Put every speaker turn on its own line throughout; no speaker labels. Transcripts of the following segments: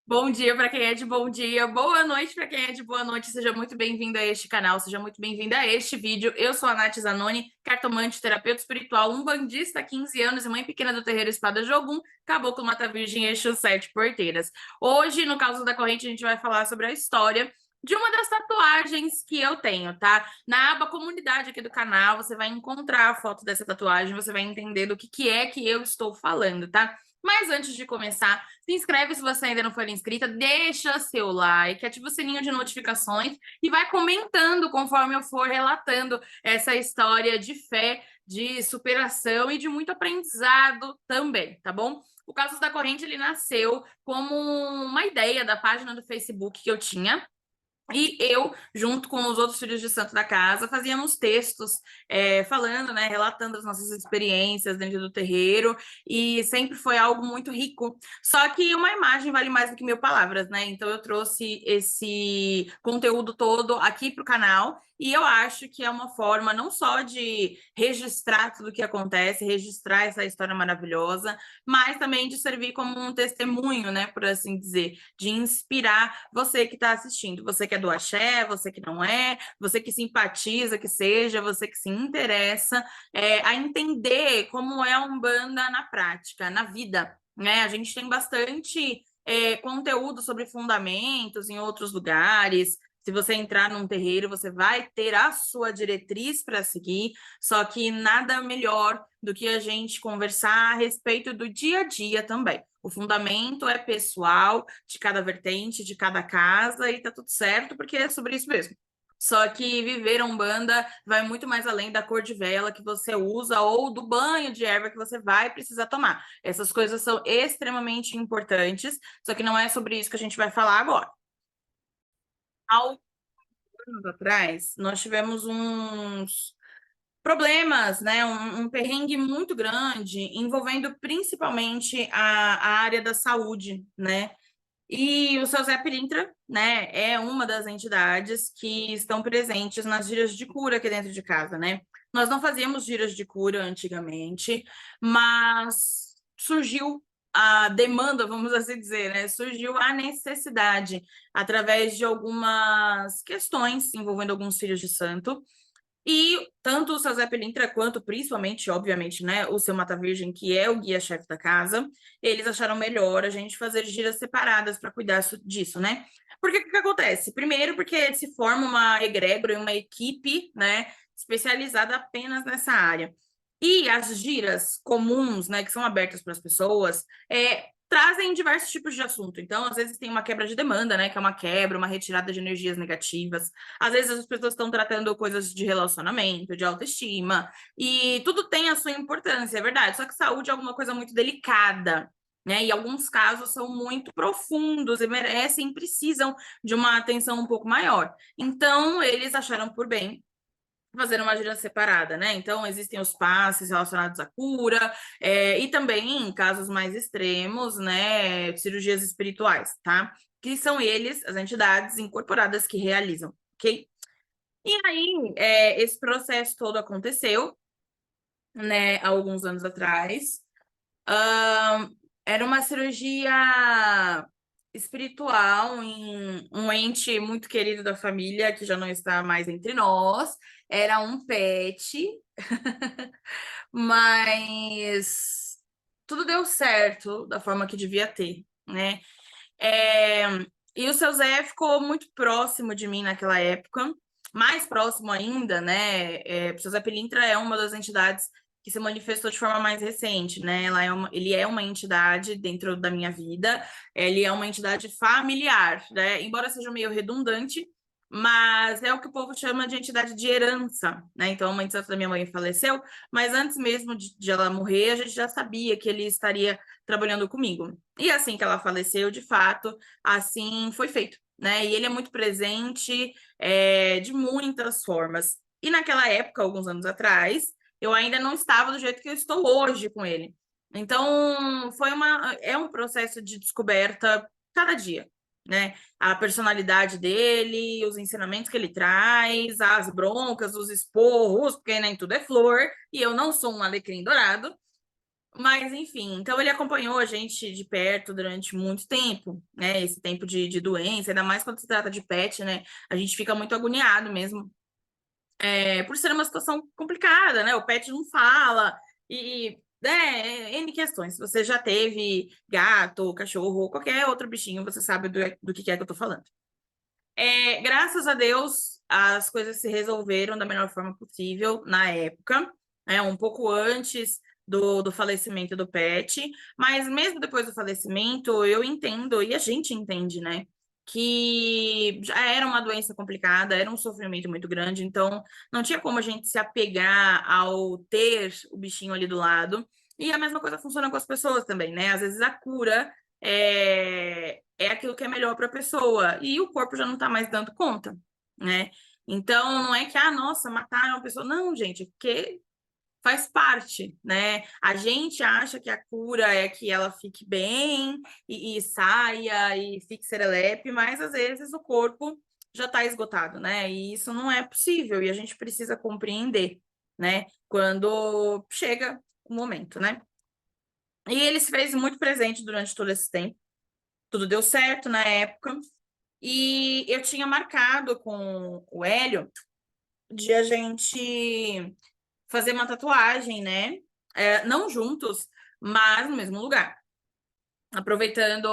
Bom dia para quem é de bom dia, boa noite para quem é de boa noite. Seja muito bem-vindo a este canal, seja muito bem-vindo a este vídeo. Eu sou a Nath Zanoni, cartomante, terapeuta espiritual, umbandista há 15 anos e mãe pequena do terreiro Espada Jogum, caboclo mata virgem, Exu sete porteiras. Hoje, no Caos da Corrente, a gente vai falar sobre a história de uma das tatuagens que eu tenho, tá? Na aba comunidade aqui do canal, você vai encontrar a foto dessa tatuagem, você vai entender do que é que eu estou falando, tá? Mas antes de começar, se inscreve se você ainda não for inscrita, deixa seu like, ativa o sininho de notificações e vai comentando conforme eu for relatando essa história de fé, de superação e de muito aprendizado também, tá bom? O Casos da Corrente, ele nasceu como uma ideia da página do Facebook que eu tinha, e eu, junto com os outros filhos de santo da casa, fazíamos textos falando, né, relatando as nossas experiências dentro do terreiro, e sempre foi algo muito rico. Só que uma imagem vale mais do que mil palavras, né? Então eu trouxe esse conteúdo todo aqui para o canal, e eu acho que é uma forma não só de registrar tudo o que acontece, registrar essa história maravilhosa, mas também de servir como um testemunho, né, por assim dizer, de inspirar você que está assistindo, você que é do axé, você que não é, você que simpatiza, que seja, você que se interessa, a entender como é a Umbanda na prática, na vida, né? A gente tem bastante conteúdo sobre fundamentos em outros lugares. Se você entrar num terreiro, você vai ter a sua diretriz para seguir, só que nada melhor do que a gente conversar a respeito do dia a dia também. O fundamento é pessoal, de cada vertente, de cada casa, e tá tudo certo, porque é sobre isso mesmo. Só que viver a Umbanda vai muito mais além da cor de vela que você usa ou do banho de erva que você vai precisar tomar. Essas coisas são extremamente importantes, só que não é sobre isso que a gente vai falar agora. Há alguns anos atrás, nós tivemos uns problemas, né? Um perrengue muito grande envolvendo principalmente a área da saúde, né? E o seu Zé Pilintra, né, é uma das entidades que estão presentes nas giras de cura aqui dentro de casa, né? Nós não fazíamos giras de cura antigamente, mas surgiu a demanda, vamos assim dizer, né? Surgiu a necessidade através de algumas questões envolvendo alguns filhos de santo. E tanto o seu Zé Pilintra quanto, principalmente, obviamente, né, o seu Mata Virgem, que é o guia-chefe da casa, eles acharam melhor a gente fazer giras separadas para cuidar disso, né? Porque o que acontece? Primeiro, porque se forma uma egrégora e uma equipe, né, especializada apenas nessa área. E as giras comuns, né, que são abertas para as pessoas, trazem diversos tipos de assunto. Então, às vezes tem uma quebra de demanda, né, que é uma quebra, uma retirada de energias negativas. Às vezes as pessoas estão tratando coisas de relacionamento, de autoestima, e tudo tem a sua importância, é verdade. Só que saúde é alguma coisa muito delicada, né? E alguns casos são muito profundos e merecem, precisam de uma atenção um pouco maior. Então, eles acharam por bem fazer uma gira separada, né? Então, existem os passes relacionados à cura, e também, em casos mais extremos, né, cirurgias espirituais, tá? Que são eles, as entidades incorporadas que realizam, ok? E aí, esse processo todo aconteceu, né, há alguns anos atrás. Era uma cirurgia espiritual em um ente muito querido da família, que já não está mais entre nós. Era um pet, mas tudo deu certo da forma que devia ter, né? É, E o seu Zé ficou muito próximo de mim naquela época, mais próximo ainda, né? O seu Zé Pilintra é uma das entidades que se manifestou de forma mais recente, né? Ele é uma entidade dentro da minha vida, ele é uma entidade familiar, né? Embora seja meio redundante, mas é o que o povo chama de entidade de herança, né? Então, a mãe de santo da minha mãe faleceu, mas antes mesmo de ela morrer, a gente já sabia que ele estaria trabalhando comigo. E assim que ela faleceu, de fato, assim foi feito, né? E ele é muito presente, de muitas formas. E naquela época, alguns anos atrás, eu ainda não estava do jeito que eu estou hoje com ele. Então, é um processo de descoberta cada dia, né? A personalidade dele, os ensinamentos que ele traz, as broncas, os esporros, porque nem tudo é flor, e eu não sou um alecrim dourado, Mas, enfim, então ele acompanhou a gente de perto durante muito tempo, né? Esse tempo de doença, ainda mais quando se trata de pet, né? A gente fica muito agoniado mesmo, por ser uma situação complicada, né? O pet não fala, N questões. Se você já teve gato, cachorro, qualquer outro bichinho, você sabe do que é que eu tô falando. Graças a Deus, as coisas se resolveram da melhor forma possível na época, um pouco antes do falecimento do Pet, mas mesmo depois do falecimento, eu entendo, e a gente entende, né, que já era uma doença complicada, era um sofrimento muito grande, então não tinha como a gente se apegar ao ter o bichinho ali do lado. E a mesma coisa funciona com as pessoas também, né? Às vezes a cura é aquilo que é melhor para a pessoa, e o corpo já não está mais dando conta, né? Então, não é que, nossa, mataram a pessoa. Não, gente, porque faz parte, né? A gente acha que a cura é que ela fique bem e saia e fique serelepe, mas às vezes o corpo já está esgotado, né? E isso não é possível, e a gente precisa compreender, né? Quando chega o momento, né? E ele se fez muito presente durante todo esse tempo. Tudo deu certo na época. E eu tinha marcado com o Hélio de a gente fazer uma tatuagem, né? Não juntos, mas no mesmo lugar. Aproveitando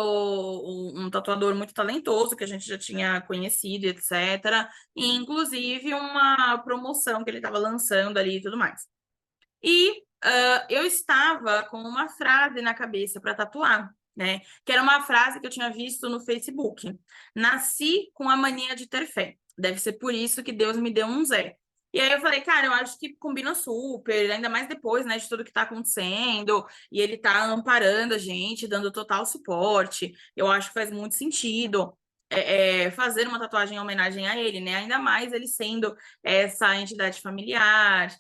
um tatuador muito talentoso que a gente já tinha conhecido, etc. E, inclusive, uma promoção que ele estava lançando ali e tudo mais. E eu estava com uma frase na cabeça para tatuar, né? Que era uma frase que eu tinha visto no Facebook. Nasci com a mania de ter fé. Deve ser por isso que Deus me deu um Zé. E aí eu falei, cara, eu acho que combina super, ainda mais depois, né, de tudo que tá acontecendo, e ele tá amparando a gente, dando total suporte. Eu acho que faz muito sentido fazer uma tatuagem em homenagem a ele, né? Ainda mais ele sendo essa entidade familiar,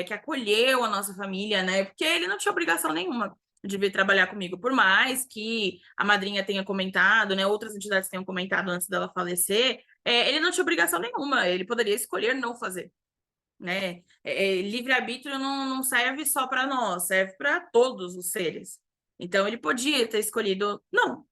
que acolheu a nossa família, né? Porque ele não tinha obrigação nenhuma de vir trabalhar comigo, por mais que a madrinha tenha comentado, né? Outras entidades tenham comentado antes dela falecer, ele não tinha obrigação nenhuma, ele poderia escolher não fazer, né? Livre-arbítrio não serve só para nós, serve para todos os seres. Então ele podia ter escolhido não,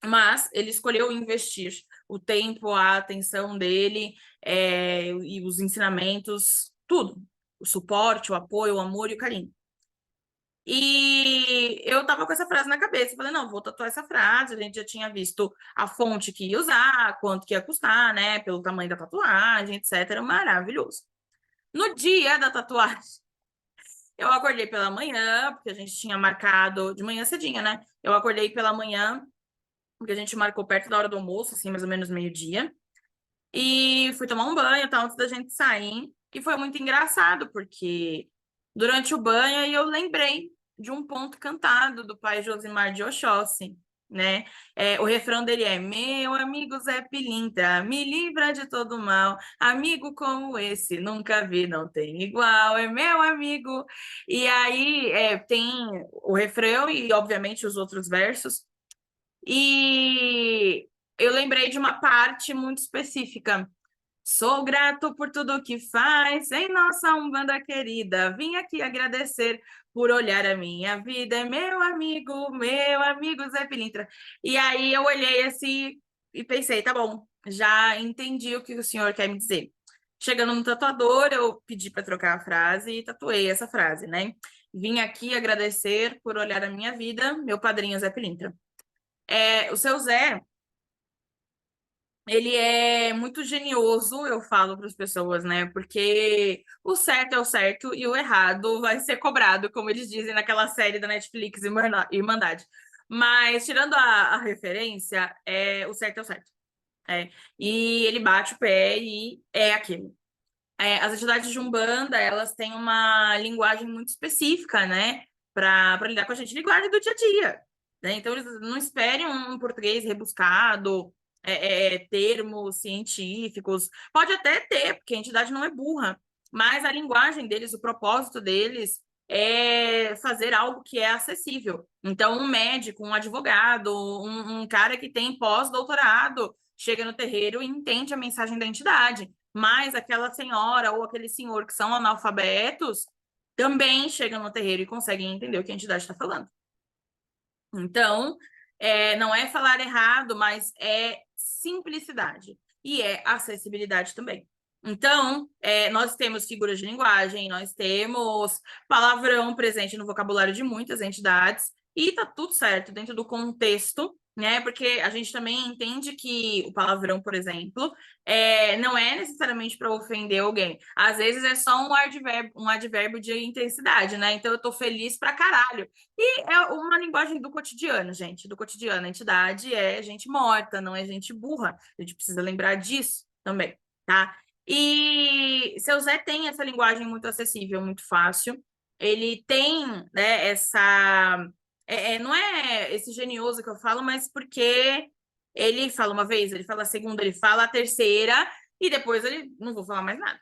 mas ele escolheu investir o tempo, a atenção dele, e os ensinamentos, tudo. O suporte, o apoio, o amor e o carinho. E eu tava com essa frase na cabeça. Falei, não, vou tatuar essa frase. A gente já tinha visto a fonte que ia usar, quanto que ia custar, né? Pelo tamanho da tatuagem, etc. Maravilhoso. No dia da tatuagem, eu acordei pela manhã, porque a gente tinha marcado de manhã cedinha, né? Eu acordei pela manhã porque a gente marcou perto da hora do almoço, assim, mais ou menos meio-dia. E fui tomar um banho, tá, antes da gente sair. E foi muito engraçado, porque durante o banho eu lembrei de um ponto cantado do pai Josimar de Oxóssi, né? O refrão dele é: Meu amigo Zé Pilintra, me livra de todo mal. Amigo como esse, nunca vi, não tem igual. É meu amigo. E aí tem o refrão e, obviamente, os outros versos. E eu lembrei de uma parte muito específica. Sou grato por tudo que faz em nossa Umbanda querida. Vim aqui agradecer por olhar a minha vida. É meu amigo Zé Pilintra. E aí eu olhei assim e pensei, tá bom, já entendi o que o senhor quer me dizer. Chegando no tatuador, eu pedi para trocar a frase e tatuei essa frase, né? Vim aqui agradecer por olhar a minha vida, meu padrinho Zé Pilintra. O seu Zé, ele é muito genioso, eu falo para as pessoas, né? Porque o certo é o certo e o errado vai ser cobrado, como eles dizem naquela série da Netflix, Irmandade. Mas, tirando a referência, o certo é o certo. E ele bate o pé e é aquilo. As entidades de Umbanda, elas têm uma linguagem muito específica, né? Para lidar com a gente, linguagem do dia a dia. Né? Então, eles não esperem um português rebuscado, termos científicos. Pode até ter, porque a entidade não é burra, mas a linguagem deles, o propósito deles é fazer algo que é acessível. Então, um médico, um advogado, um cara que tem pós-doutorado chega no terreiro e entende a mensagem da entidade. Mas aquela senhora ou aquele senhor que são analfabetos, também chegam no terreiro e conseguem entender o que a entidade está falando. Então, não é falar errado, mas é simplicidade e é acessibilidade também. Então, nós temos figuras de linguagem, nós temos palavrão presente no vocabulário de muitas entidades, e tá tudo certo dentro do contexto, né? Porque a gente também entende que o palavrão, por exemplo, não é necessariamente para ofender alguém. Às vezes é só um advérbio de intensidade, né? Então eu tô feliz pra caralho. E é uma linguagem do cotidiano, gente, do cotidiano. A entidade é gente morta, não é gente burra. A gente precisa lembrar disso também, tá? E seu Zé tem essa linguagem muito acessível, muito fácil. Ele tem, né, essa. Não é esse genioso que eu falo, mas porque ele fala uma vez, ele fala a segunda, ele fala a terceira, e depois ele não vou falar mais nada.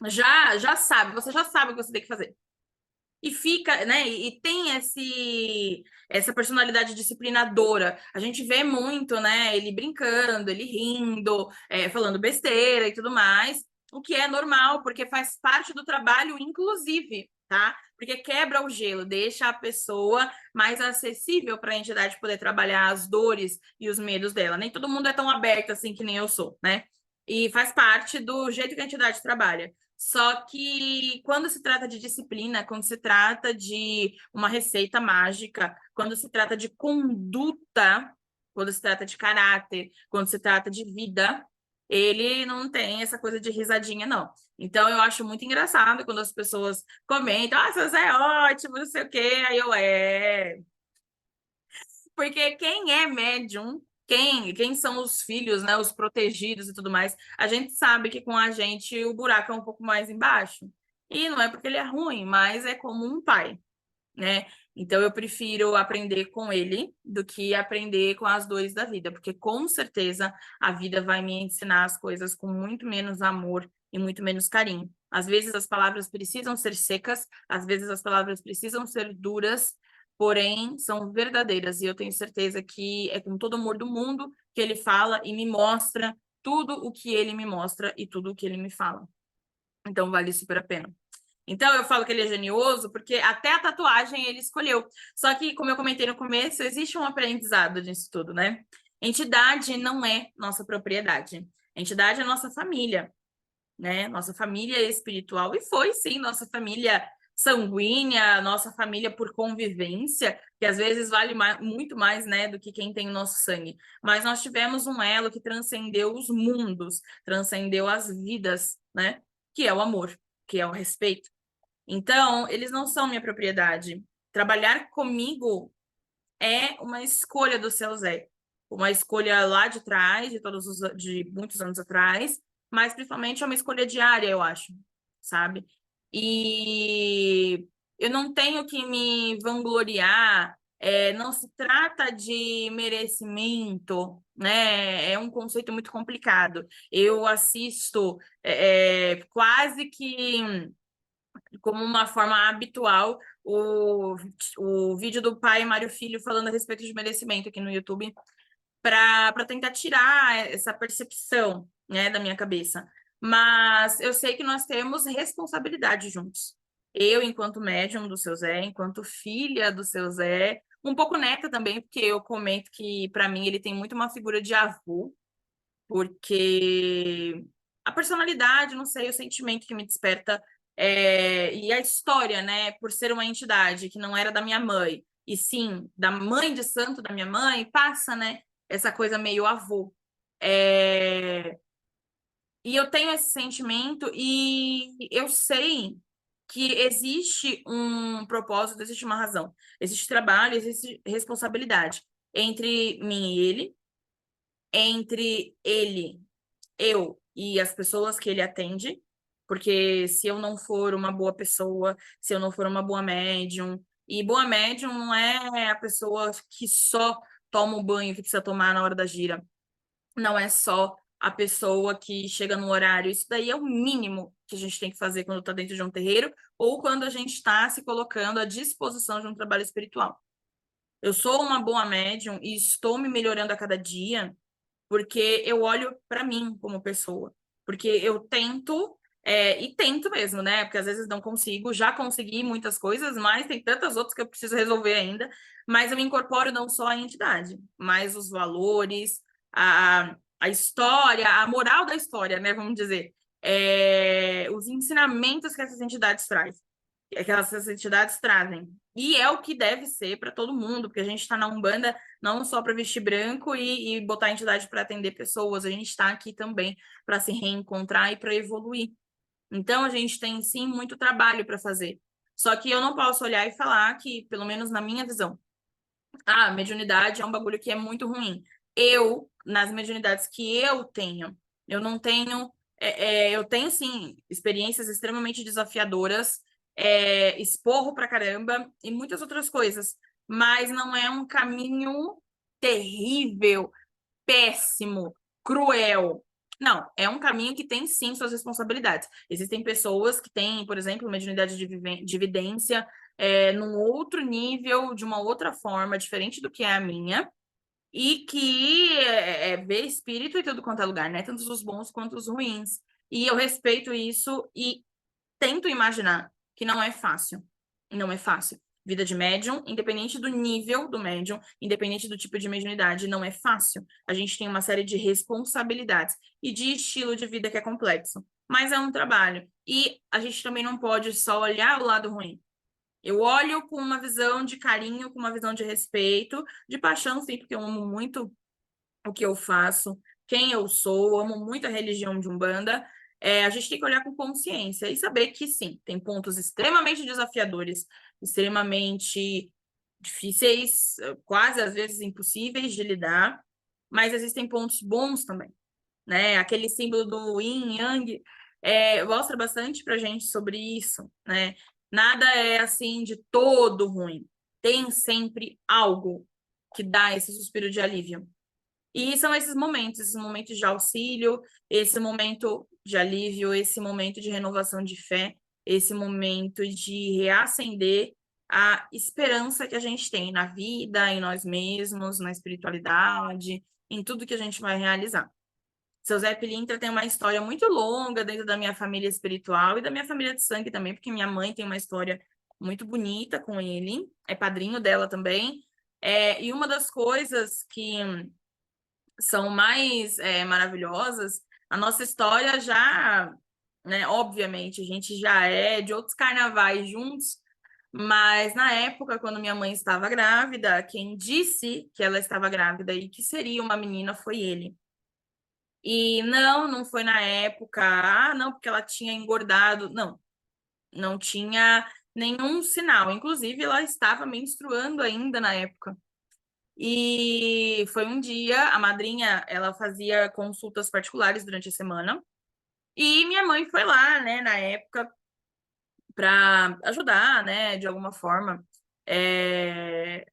Já sabe, você já sabe o que você tem que fazer. E fica, né? E tem essa personalidade disciplinadora. A gente vê muito, né? Ele brincando, ele rindo, falando besteira e tudo mais, o que é normal, porque faz parte do trabalho, inclusive, tá? Porque quebra o gelo, deixa a pessoa mais acessível para a entidade poder trabalhar as dores e os medos dela. Nem todo mundo é tão aberto assim que nem eu sou, né? E faz parte do jeito que a entidade trabalha. Só que quando se trata de disciplina, quando se trata de uma receita mágica, quando se trata de conduta, quando se trata de caráter, quando se trata de vida, ele não tem essa coisa de risadinha, não. Então eu acho muito engraçado quando as pessoas comentam, ah, você é ótimo, não sei o quê. Aí porque quem é médium, quem são os filhos, né, os protegidos e tudo mais, a gente sabe que com a gente o buraco é um pouco mais embaixo. E não é porque ele é ruim, mas é como um pai, né? Então eu prefiro aprender com ele do que aprender com as dores da vida, porque com certeza a vida vai me ensinar as coisas com muito menos amor e muito menos carinho. Às vezes as palavras precisam ser secas, às vezes as palavras precisam ser duras, porém são verdadeiras, e eu tenho certeza que é com todo o amor do mundo que ele fala e me mostra tudo o que ele me mostra e tudo o que ele me fala. Então vale super a pena. Então, eu falo que ele é genioso porque até a tatuagem ele escolheu. Só que, como eu comentei no começo, existe um aprendizado nisso tudo, né? Entidade não é nossa propriedade. Entidade é nossa família, né? Nossa família espiritual. E foi, sim, nossa família sanguínea, nossa família por convivência, que às vezes vale muito mais, né, do que quem tem o nosso sangue. Mas nós tivemos um elo que transcendeu os mundos, transcendeu as vidas, né? Que é o amor, que é o respeito. Então, eles não são minha propriedade. Trabalhar comigo é uma escolha do seu Zé. Uma escolha lá de trás, de muitos anos atrás, mas principalmente é uma escolha diária, eu acho, sabe? E eu não tenho que me vangloriar, não se trata de merecimento, né? É um conceito muito complicado. Eu assisto quase que como uma forma habitual o vídeo do pai Mário Filho falando a respeito de merecimento aqui no YouTube para tentar tirar essa percepção, né, da minha cabeça. Mas eu sei que nós temos responsabilidade juntos. Eu, enquanto médium do seu Zé, enquanto filha do seu Zé, um pouco neta também, porque eu comento que, para mim, ele tem muito uma figura de avô, porque a personalidade, não sei, o sentimento que me desperta e a história, né, por ser uma entidade que não era da minha mãe, e sim da mãe de santo da minha mãe, passa, né, essa coisa meio avô. E eu tenho esse sentimento e eu sei que existe um propósito, existe uma razão, existe trabalho, existe responsabilidade entre mim e ele, entre ele eu e as pessoas que ele atende, porque se eu não for uma boa pessoa, se eu não for uma boa médium, e boa médium não é a pessoa que só toma o banho que precisa tomar na hora da gira, não é só a pessoa que chega no horário, isso daí é o mínimo que a gente tem que fazer quando está dentro de um terreiro ou quando a gente está se colocando à disposição de um trabalho espiritual. Eu sou uma boa médium e estou me melhorando a cada dia porque eu olho para mim como pessoa, porque eu tento E tento mesmo, né? Porque às vezes não consigo, já consegui muitas coisas, mas tem tantas outras que eu preciso resolver ainda. Mas eu me incorporo não só a entidade, mas os valores, a história, a moral da história, né? Vamos dizer. Os ensinamentos que essas entidades trazem, que essas entidades trazem. E é o que deve ser para todo mundo, porque a gente está na Umbanda não só para vestir branco e botar a entidade para atender pessoas, a gente está aqui também para se reencontrar e para evoluir. Então, a gente tem, sim, muito trabalho para fazer. Só que eu não posso olhar e falar que, pelo menos na minha visão, mediunidade é um bagulho que é muito ruim. Nas mediunidades que eu não tenho. Eu tenho, sim, experiências extremamente desafiadoras, esporro pra caramba e muitas outras coisas. Mas não é um caminho terrível, péssimo, cruel. Não, é um caminho que tem sim suas responsabilidades. Existem pessoas que têm, por exemplo, mediunidade de vidência, num outro nível, de uma outra forma, diferente do que é a minha, e que vê espírito em tudo quanto é lugar, né? Tanto os bons quanto os ruins. E eu respeito isso e tento imaginar que não é fácil. Não é fácil. Vida de médium, independente do nível do médium, independente do tipo de mediunidade, não é fácil. A gente tem uma série de responsabilidades e de estilo de vida que é complexo. Mas é um trabalho. E a gente também não pode só olhar o lado ruim. Eu olho com uma visão de carinho, com uma visão de respeito, de paixão, sim, porque eu amo muito o que eu faço, quem eu sou, amo muito a religião de Umbanda. A gente tem que olhar com consciência e saber que sim, tem pontos extremamente desafiadores, extremamente difíceis, quase às vezes impossíveis de lidar, mas existem pontos bons também, né? Aquele símbolo do yin yang mostra bastante pra gente sobre isso, né? Nada é assim de todo ruim. Tem sempre algo que dá esse suspiro de alívio. E são esses momentos de auxílio, esse momento de alívio, esse momento de renovação de fé, esse momento de reacender a esperança que a gente tem na vida, em nós mesmos, na espiritualidade, em tudo que a gente vai realizar. Seu Zé Pilintra tem uma história muito longa dentro da minha família espiritual e da minha família de sangue também, porque minha mãe tem uma história muito bonita com ele, é padrinho dela também. E uma das coisas que são mais maravilhosas, a nossa história já, né, obviamente, a gente já é de outros carnavais juntos, mas na época, quando minha mãe estava grávida, quem disse que ela estava grávida e que seria uma menina foi ele. E não foi na época, não, porque ela tinha engordado, não tinha nenhum sinal. Inclusive, ela estava menstruando ainda na época. E foi um dia, a madrinha, ela fazia consultas particulares durante a semana, e minha mãe foi lá, né, na época, para ajudar, né, de alguma forma,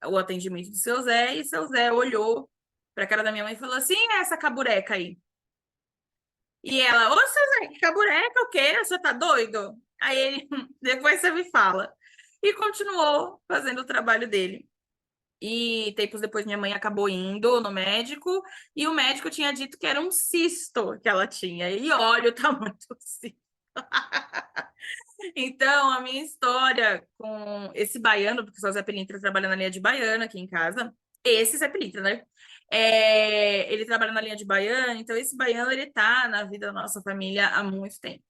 o atendimento do seu Zé, e seu Zé olhou para a cara da minha mãe e falou assim: essa cabureca aí. E ela, ô, seu Zé, que cabureca, o quê? Você tá doido? Aí ele, depois você me fala. E continuou fazendo o trabalho dele. E tempos depois minha mãe acabou indo no médico e o médico tinha dito que era um cisto que ela tinha. E olha o tamanho do cisto. Então, a minha história com esse baiano, porque o Zé Pilintra trabalha na linha de baiano aqui em casa, esse Zé Pilintra, né? Ele trabalha na linha de baiano, então esse baiano ele tá na vida da nossa família há muito tempo.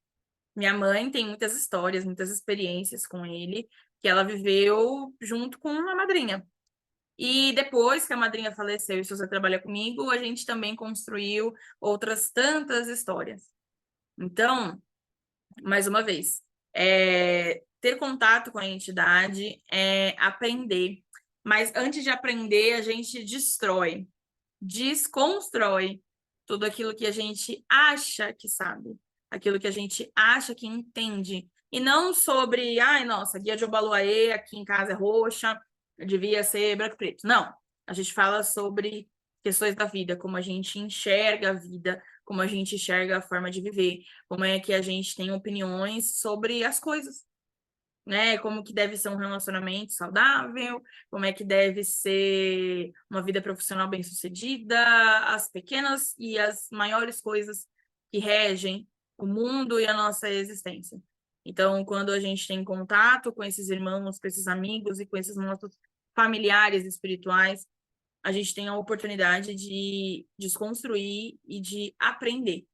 Minha mãe tem muitas histórias, muitas experiências com ele, que ela viveu junto com a madrinha. E depois que a madrinha faleceu e o José trabalha comigo, a gente também construiu outras tantas histórias. Então, mais uma vez, ter contato com a entidade é aprender. Mas antes de aprender, a gente destrói, desconstrói tudo aquilo que a gente acha que sabe, aquilo que a gente acha que entende. E não sobre, ai, nossa, guia de Obaluaê aqui em casa é roxa, devia ser branco e preto. Não. A gente fala sobre questões da vida, como a gente enxerga a vida, como a gente enxerga a forma de viver, como é que a gente tem opiniões sobre as coisas, né? Como que deve ser um relacionamento saudável, como é que deve ser uma vida profissional bem-sucedida, as pequenas e as maiores coisas que regem o mundo e a nossa existência. Então, quando a gente tem contato com esses irmãos, com esses amigos e com esses nossos familiares espirituais, a gente tem a oportunidade de desconstruir e de aprender.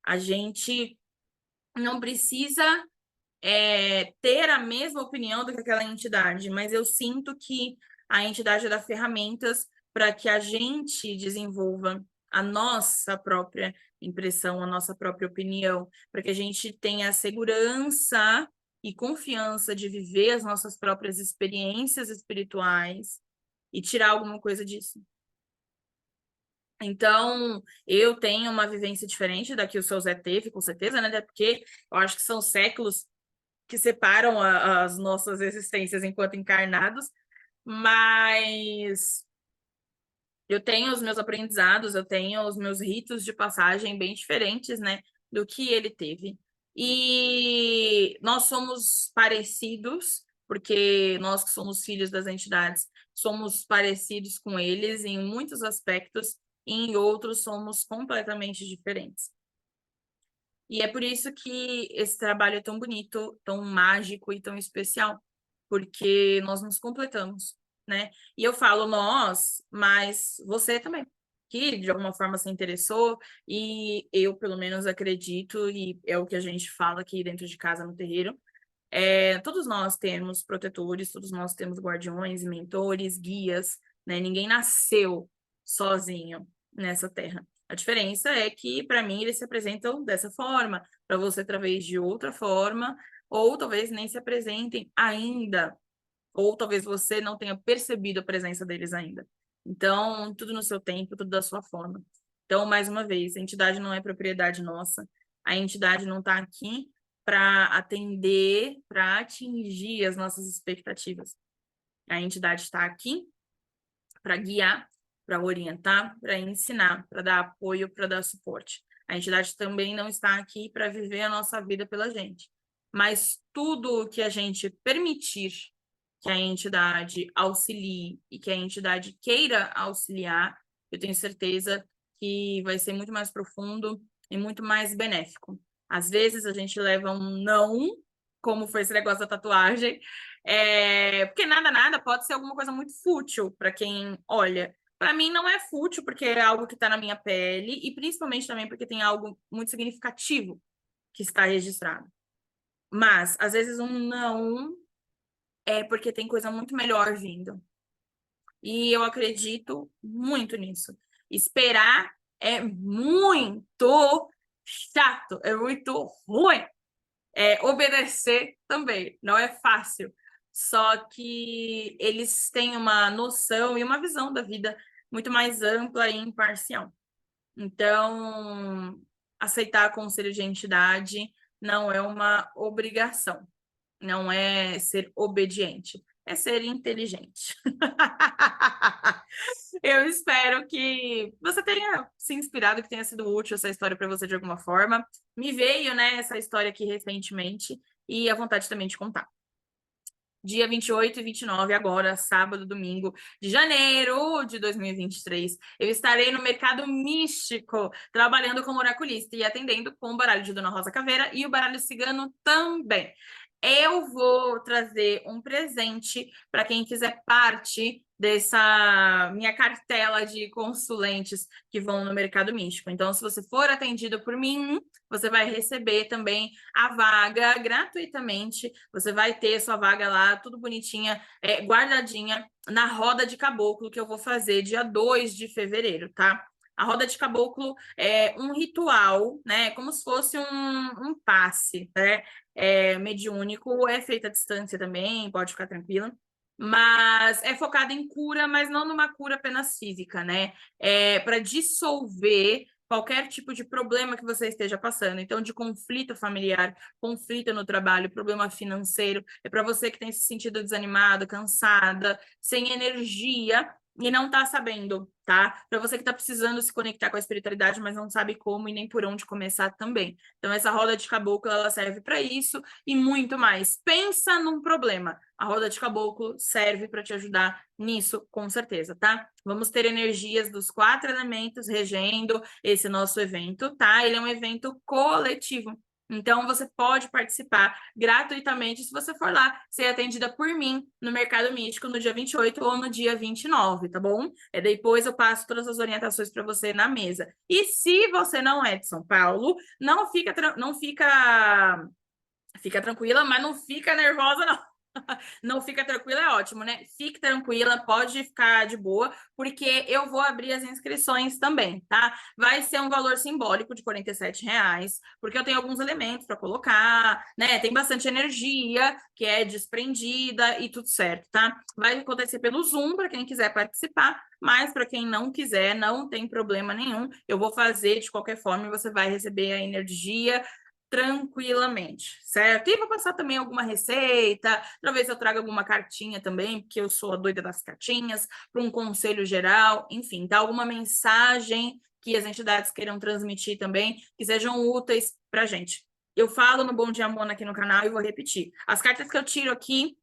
A gente não precisa ter a mesma opinião do que aquela entidade, mas eu sinto que a entidade dá ferramentas para que a gente desenvolva a nossa própria impressão, a nossa própria opinião, para que a gente tenha segurança e confiança de viver as nossas próprias experiências espirituais e tirar alguma coisa disso. Então, eu tenho uma vivência diferente da que o seu Zé teve, com certeza, né? Porque eu acho que são séculos que separam as nossas existências enquanto encarnados, mas eu tenho os meus aprendizados, eu tenho os meus ritos de passagem bem diferentes, né, do que ele teve. E nós somos parecidos, porque nós que somos filhos das entidades, somos parecidos com eles em muitos aspectos, e em outros somos completamente diferentes. E é por isso que esse trabalho é tão bonito, tão mágico e tão especial, porque nós nos completamos, né? E eu falo nós, mas você também, que de alguma forma se interessou, e eu, pelo menos, acredito, e é o que a gente fala aqui dentro de casa no terreiro, todos nós temos protetores, todos nós temos guardiões, mentores, guias, né? Ninguém nasceu sozinho nessa terra. A diferença é que, para mim, eles se apresentam dessa forma, para você, através de outra forma, ou talvez nem se apresentem ainda, ou talvez você não tenha percebido a presença deles ainda. Então, tudo no seu tempo, tudo da sua forma. Então, mais uma vez, a entidade não é propriedade nossa, a entidade não está aqui para atender, para atingir as nossas expectativas. A entidade está aqui para guiar, para orientar, para ensinar, para dar apoio, para dar suporte. A entidade também não está aqui para viver a nossa vida pela gente. Mas tudo o que a gente permitir que a entidade auxilie e que a entidade queira auxiliar, eu tenho certeza que vai ser muito mais profundo e muito mais benéfico. Às vezes a gente leva um não, como foi esse negócio da tatuagem, porque nada pode ser alguma coisa muito fútil para quem olha. Para mim não é fútil, porque é algo que está na minha pele, e principalmente também porque tem algo muito significativo que está registrado. Mas, às vezes, um não é porque tem coisa muito melhor vindo. E eu acredito muito nisso. Esperar é muito chato, é muito ruim. Obedecer também, não é fácil. Só que eles têm uma noção e uma visão da vida muito mais ampla e imparcial. Então, aceitar conselho de entidade não é uma obrigação, não é ser obediente, é ser inteligente. Eu espero que você tenha se inspirado, que tenha sido útil essa história para você de alguma forma. Me veio, né, essa história aqui recentemente e a vontade também de contar. Dia 28 e 29, agora, sábado, domingo de janeiro de 2023, eu estarei no Mercado Místico, trabalhando como oraculista e atendendo com o baralho de Dona Rosa Caveira e o baralho cigano também. Eu vou trazer um presente para quem fizer parte dessa minha cartela de consulentes que vão no Mercado Místico. Então, se você for atendido por mim, você vai receber também a vaga gratuitamente. Você vai ter sua vaga lá, tudo bonitinha, guardadinha, na roda de caboclo que eu vou fazer dia 2 de fevereiro, tá? A roda de caboclo é um ritual, né? Como se fosse um passe, né? Mediúnico, é feito à distância também, pode ficar tranquila. Mas é focada em cura, mas não numa cura apenas física, né? É para dissolver qualquer tipo de problema que você esteja passando. Então, de conflito familiar, conflito no trabalho, problema financeiro, é para você que tem se sentido desanimada, cansada, sem energia, e não tá sabendo, tá? Para você que tá precisando se conectar com a espiritualidade, mas não sabe como e nem por onde começar também. Então, essa roda de caboclo, ela serve para isso e muito mais. Pensa num problema. A roda de caboclo serve para te ajudar nisso, com certeza, tá? Vamos ter energias dos 4 elementos regendo esse nosso evento, tá? Ele é um evento coletivo. Então, você pode participar gratuitamente se você for lá ser atendida por mim no Mercado Místico no dia 28 ou no dia 29, tá bom? Depois eu passo todas as orientações para você na mesa. E se você não é de São Paulo, fica tranquila, mas não fica nervosa, não. Não fica tranquila, é ótimo, né? Fique tranquila, pode ficar de boa, porque eu vou abrir as inscrições também, tá? Vai ser um valor simbólico de R$ 47, porque eu tenho alguns elementos para colocar, né? Tem bastante energia que é desprendida e tudo certo, tá? Vai acontecer pelo Zoom para quem quiser participar, mas para quem não quiser, não tem problema nenhum. Eu vou fazer de qualquer forma e você vai receber a energia tranquilamente, certo? E vou passar também alguma receita, talvez eu traga alguma cartinha também, porque eu sou a doida das cartinhas, para um conselho geral, enfim, tá? Alguma mensagem que as entidades queiram transmitir também, que sejam úteis para a gente. Eu falo no Bom Dia Mona aqui no canal e vou repetir. As cartas que eu tiro aqui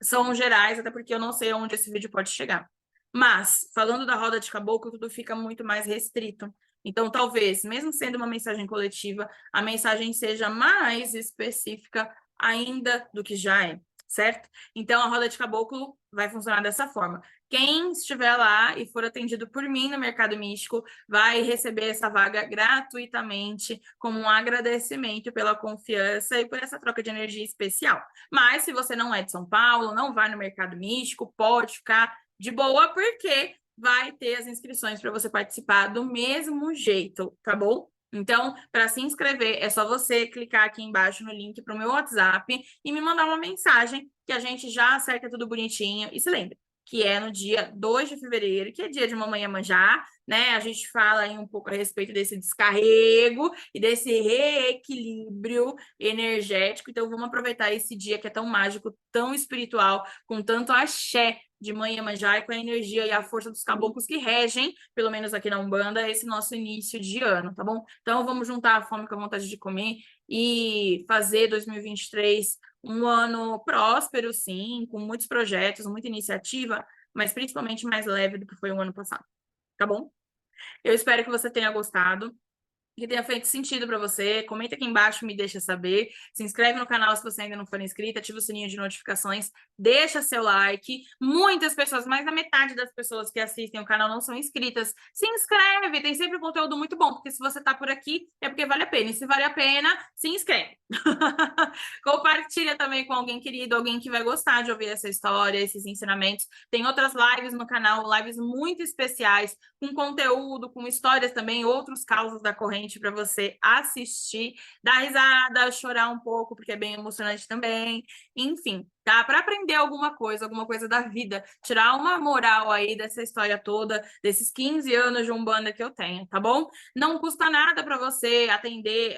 são gerais, até porque eu não sei onde esse vídeo pode chegar. Mas, falando da roda de caboclo, tudo fica muito mais restrito. Então, talvez, mesmo sendo uma mensagem coletiva, a mensagem seja mais específica ainda do que já é, certo? Então, a roda de caboclo vai funcionar dessa forma. Quem estiver lá e for atendido por mim no Mercado Místico vai receber essa vaga gratuitamente, como um agradecimento pela confiança e por essa troca de energia especial. Mas, se você não é de São Paulo, não vai no Mercado Místico, pode ficar de boa, porque vai ter as inscrições para você participar do mesmo jeito, tá bom? Então, para se inscrever, é só você clicar aqui embaixo no link para o meu WhatsApp e me mandar uma mensagem que a gente já acerta tudo bonitinho. E se lembre que é no dia 2 de fevereiro, que é dia de Mamãe Iemanjá, né? A gente fala aí um pouco a respeito desse descarrego e desse reequilíbrio energético. Então, vamos aproveitar esse dia que é tão mágico, tão espiritual, com tanto axé de Mãe Iemanjá e com a energia e a força dos caboclos que regem, pelo menos aqui na Umbanda, esse nosso início de ano, tá bom? Então, vamos juntar a fome com a vontade de comer e fazer 2023 um ano próspero, sim, com muitos projetos, muita iniciativa, mas principalmente mais leve do que foi o ano passado, tá bom? Eu espero que você tenha gostado, que tenha feito sentido para você. Comenta aqui embaixo, me deixa saber. Se inscreve no canal se você ainda não for inscrito, ativa o sininho de notificações, deixa seu like. Muitas pessoas, mais da metade das pessoas que assistem o canal não são inscritas. Se inscreve, tem sempre conteúdo muito bom, porque se você tá por aqui é porque vale a pena. E se vale a pena, se inscreve. Compartilha também com alguém querido, alguém que vai gostar de ouvir essa história, esses ensinamentos. Tem outras lives no canal, lives muito especiais, com conteúdo, com histórias também, outros causos da corrente para você assistir, dar risada, chorar um pouco, porque é bem emocionante também. Enfim, tá? Para aprender alguma coisa da vida, tirar uma moral aí dessa história toda, desses 15 anos de Umbanda que eu tenho, tá bom? Não custa nada para você atender,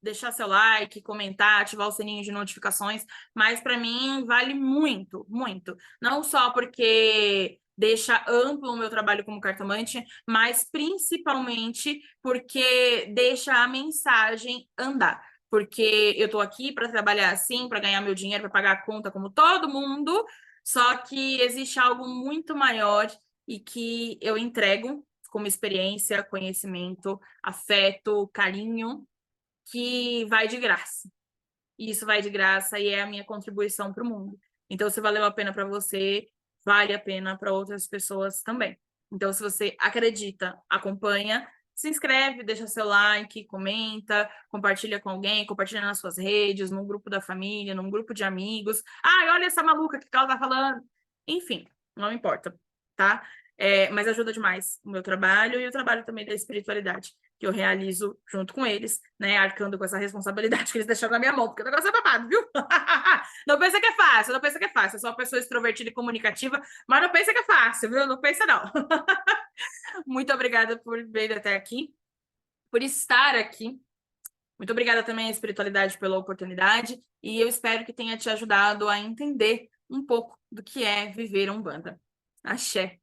deixar seu like, comentar, ativar o sininho de notificações, mas para mim vale muito, muito. Não só porque deixa amplo o meu trabalho como cartomante, mas principalmente porque deixa a mensagem andar. Porque eu estou aqui para trabalhar assim, para ganhar meu dinheiro, para pagar a conta como todo mundo, só que existe algo muito maior e que eu entrego como experiência, conhecimento, afeto, carinho, que vai de graça. E isso vai de graça e é a minha contribuição para o mundo. Então, se valeu a pena para você, vale a pena para outras pessoas também. Então, se você acredita, acompanha, se inscreve, deixa seu like, comenta, compartilha com alguém, compartilha nas suas redes, num grupo da família, num grupo de amigos. Ai, olha essa maluca que ela tá falando. Enfim, não importa, tá? Mas ajuda demais o meu trabalho e o trabalho também da espiritualidade que eu realizo junto com eles, né, arcando com essa responsabilidade que eles deixaram na minha mão, porque o negócio é babado, viu? Não pensa que é fácil, não pensa que é fácil, eu sou uma pessoa extrovertida e comunicativa, mas não pensa que é fácil, viu? Não pensa não. Muito obrigada por vir até aqui, por estar aqui. Muito obrigada também à espiritualidade pela oportunidade, e eu espero que tenha te ajudado a entender um pouco do que é viver Umbanda. Axé.